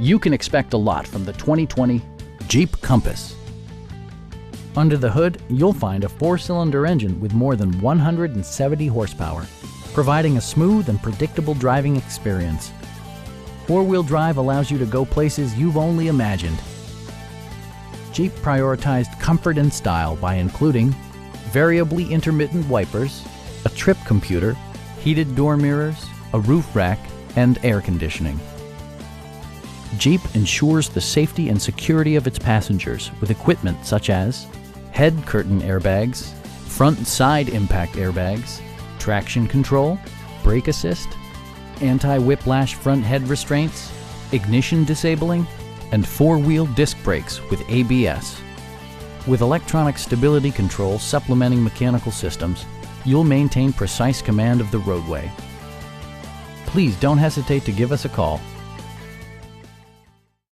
You can expect a lot from the 2020 Jeep Compass. Under the hood, you'll find a 4-cylinder engine with more than 170 horsepower, providing a smooth and predictable driving experience. 4-wheel drive allows you to go places you've only imagined. Jeep prioritized comfort and style by including variably intermittent wipers, a trip computer, heated door mirrors, a roof rack, and air conditioning. Jeep ensures the safety and security of its passengers with equipment such as head curtain airbags, front and side impact airbags, traction control, brake assist, anti-whiplash front head restraints, ignition disabling, and 4-wheel disc brakes with ABS. With electronic stability control supplementing mechanical systems, you'll maintain precise command of the roadway. Please don't hesitate to give us a call.